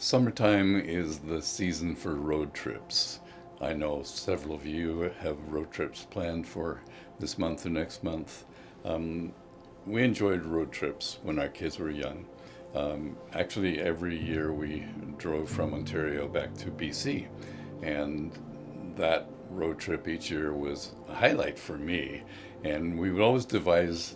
Summertime is the season for road trips. I know several of you have road trips planned for this month or next month. Um, we enjoyed road trips when our kids were young. Actually, every year we drove from Ontario back to BC, and that road trip each year was a highlight for me. And we would always devise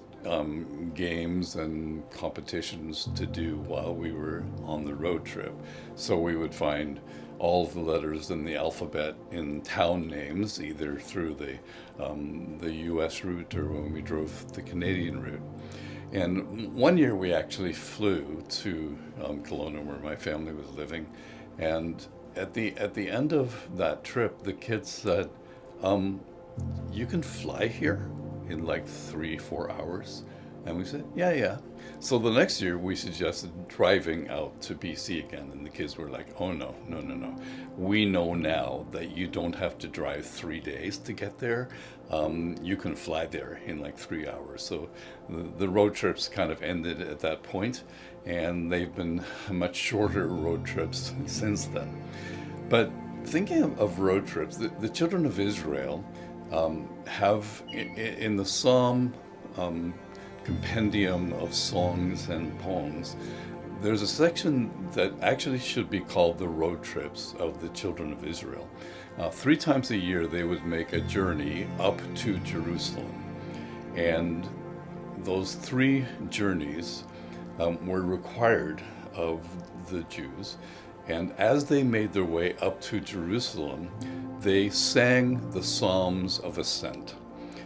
games and competitions to do while we were on the road trip. So we would find all of the letters in the alphabet in town names, either through the U.S. route or when we drove the Canadian route. And one year we actually flew to Kelowna, where my family was living, and at the end of that trip, the kids said, um, "You can fly here in like 3, 4 hours," and we said, "Yeah, yeah." So the next year we suggested driving out to BC again, and the kids were like, "Oh no, no, no, no! We know now that you don't have to drive 3 days to get there. You can fly there in like 3 hours." So the road trips kind of ended at that point, and they've been much shorter road trips since then. But thinking of road trips, the children of Israel have in the Psalm um, compendium of songs and poems, there's a section that actually should be called the road trips of the children of Israel. 3 times a year, they would make a journey up to Jerusalem. And those three journeys were required of the Jews. And as they made their way up to Jerusalem, they sang the Psalms of Ascent.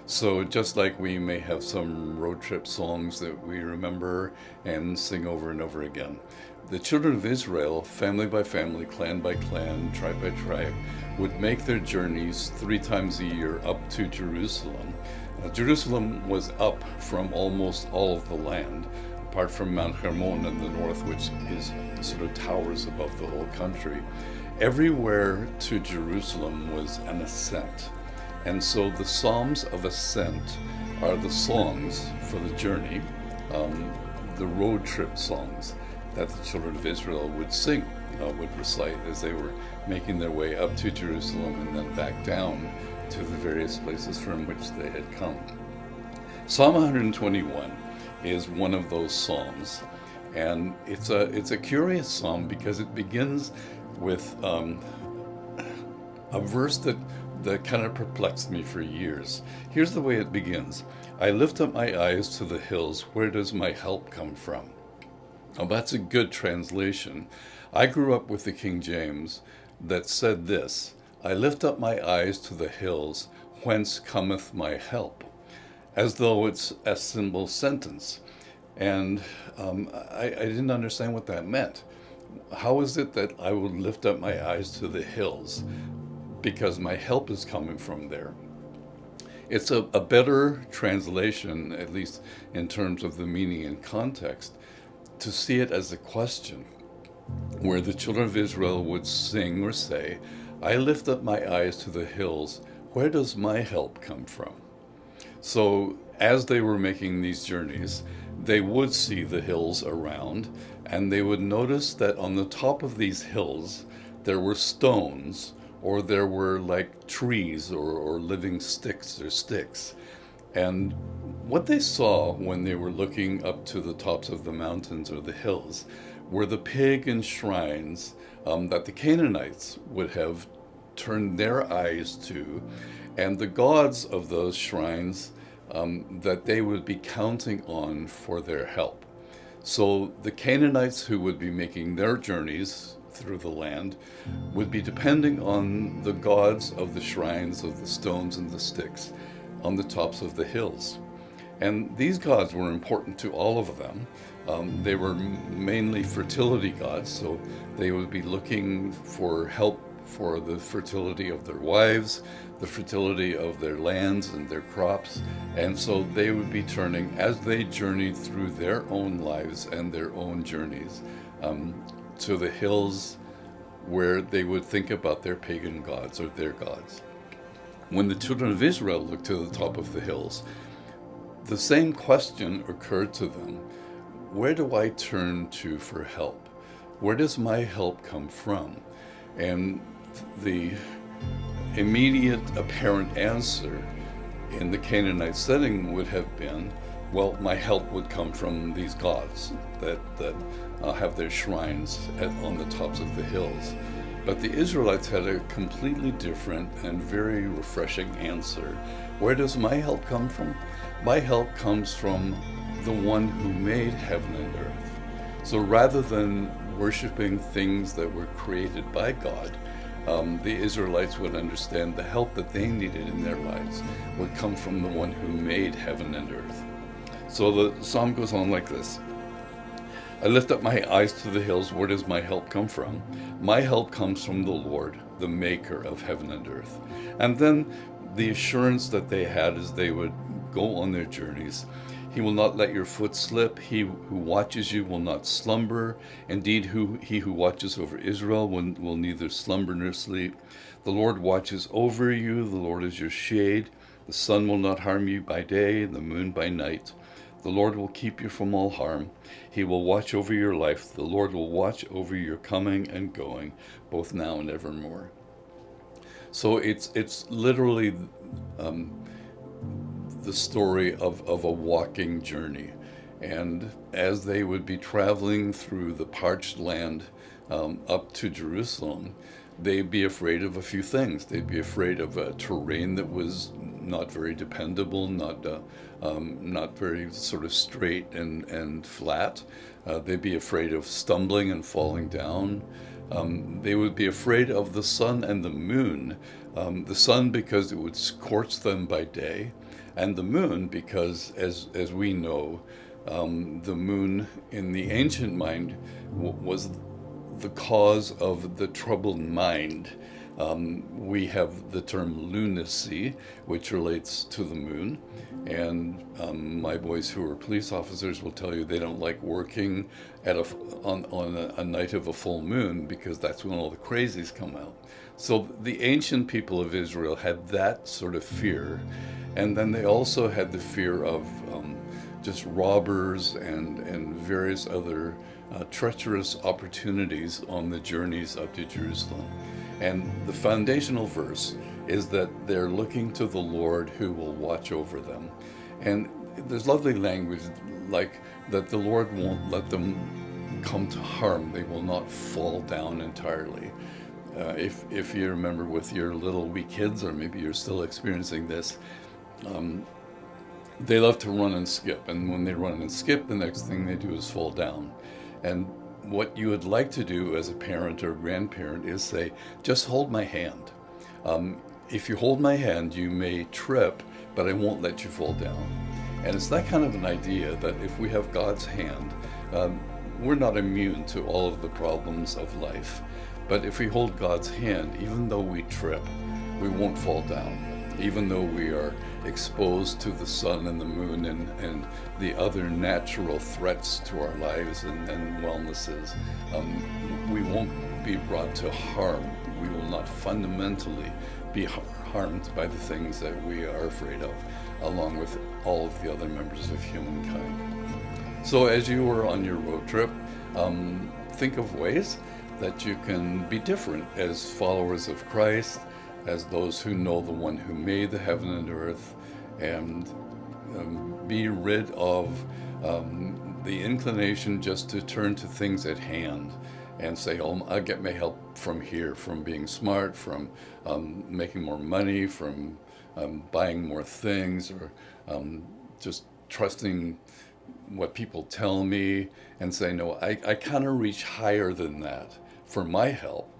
So just like we may have some road trip songs that we remember and sing over and over again, the children of Israel, family by family, clan by clan, tribe by tribe, would make their journeys 3 times a year up to Jerusalem. Jerusalem was up from almost all of the land, apart from Mount Hermon in the north, which is sort of towers above the whole country. Everywhere to Jerusalem was an ascent. And so the Psalms of Ascent are the songs for the journey, the road trip songs that the children of Israel would sing, would recite as they were making their way up to Jerusalem and then back down to the various places from which they had come. Psalm 121 is one of those psalms, and it's a curious psalm because it begins with a verse that kind of perplexed me for years. Here's the way it begins: "I lift up my eyes to the hills. Where does my help come from?" Now, that's a good translation. I grew up with the King James that said this: "I lift up my eyes to the hills. Whence cometh my help?" As though it's a simple sentence. And I didn't understand what that meant. How is it that I would lift up my eyes to the hills? Because my help is coming from there. It's a better translation, at least in terms of the meaning and context, to see it as a question, where the children of Israel would sing or say, "I lift up my eyes to the hills. Where does my help come from?" So as they were making these journeys, they would see the hills around, and they would notice that on the top of these hills there were stones, or there were like trees or living sticks or sticks. And what they saw when they were looking up to the tops of the mountains or the hills were the pagan shrines that the Canaanites would have turned their eyes to, and the gods of those shrines that they would be counting on for their help. So the Canaanites who would be making their journeys through the land would be depending on the gods of the shrines of the stones and the sticks on the tops of the hills. And these gods were important to all of them. They were mainly fertility gods, so they would be looking for help for the fertility of their wives, the fertility of their lands and their crops. And so they would be turning, as they journeyed through their own lives and their own journeys, to the hills where they would think about their pagan gods or their gods. When the children of Israel looked to the top of the hills, the same question occurred to them: where do I turn to for help? Where does my help come from? And the immediate apparent answer in the Canaanite setting would have been, well, my help would come from these gods that have their shrines on the tops of the hills. But the Israelites had a completely different and very refreshing answer. Where does my help come from? My help comes from the one who made heaven and earth. So rather than worshiping things that were created by God, the Israelites would understand the help that they needed in their lives would come from the one who made heaven and earth. So the psalm goes on like this. I lift up my eyes to the hills. Where does my help come from? My help comes from the Lord, the maker of heaven and earth. And then the assurance that they had as they would go on their journeys. He will not let your foot slip. He who watches you will not slumber. Indeed, he who watches over Israel will neither slumber nor sleep. The Lord watches over you. The Lord is your shade. The sun will not harm you by day, the moon by night. The Lord will keep you from all harm. He will watch over your life. The Lord will watch over your coming and going, both now and evermore. So it's literally the story of a walking journey. And as they would be traveling through the parched land up to Jerusalem, they'd be afraid of a few things. They'd be afraid of a terrain that was not very dependable, not very sort of straight and flat. They'd be afraid of stumbling and falling down. They would be afraid of the sun and the moon. The sun because it would scorch them by day, and the moon because, as we know, the moon in the ancient mind was the cause of the troubled mind. We have the term lunacy, which relates to the moon. And my boys who are police officers will tell you they don't like working on a night of a full moon because that's when all the crazies come out. So the ancient people of Israel had that sort of fear. And then they also had the fear of just robbers and various other treacherous opportunities on the journeys up to Jerusalem. And the foundational verse is that they're looking to the Lord who will watch over them. And there's lovely language like that the Lord won't let them come to harm. They will not fall down entirely. If you remember with your little wee kids, or maybe you're still experiencing this, they love to run and skip. And when they run and skip, the next thing they do is fall down. And what you would like to do as a parent or grandparent is say, just hold my hand. If you hold my hand, you may trip, but I won't let you fall down. And it's that kind of an idea that if we have God's hand, we're not immune to all of the problems of life. But if we hold God's hand, even though we trip, we won't fall down. Even though we are exposed to the sun and the moon and the other natural threats to our lives and wellnesses, we won't be brought to harm. We will not fundamentally be harmed by the things that we are afraid of, along with all of the other members of humankind. So as you are on your road trip, think of ways that you can be different as followers of Christ, as those who know the one who made the heaven and earth, and be rid of the inclination just to turn to things at hand and say, oh, I'll get my help from here, from being smart, from making more money, from buying more things, or just trusting what people tell me, and say, no, I kind of reach higher than that for my help.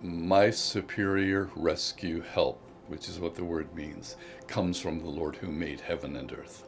My superior rescue help, which is what the word means, comes from the Lord who made heaven and earth.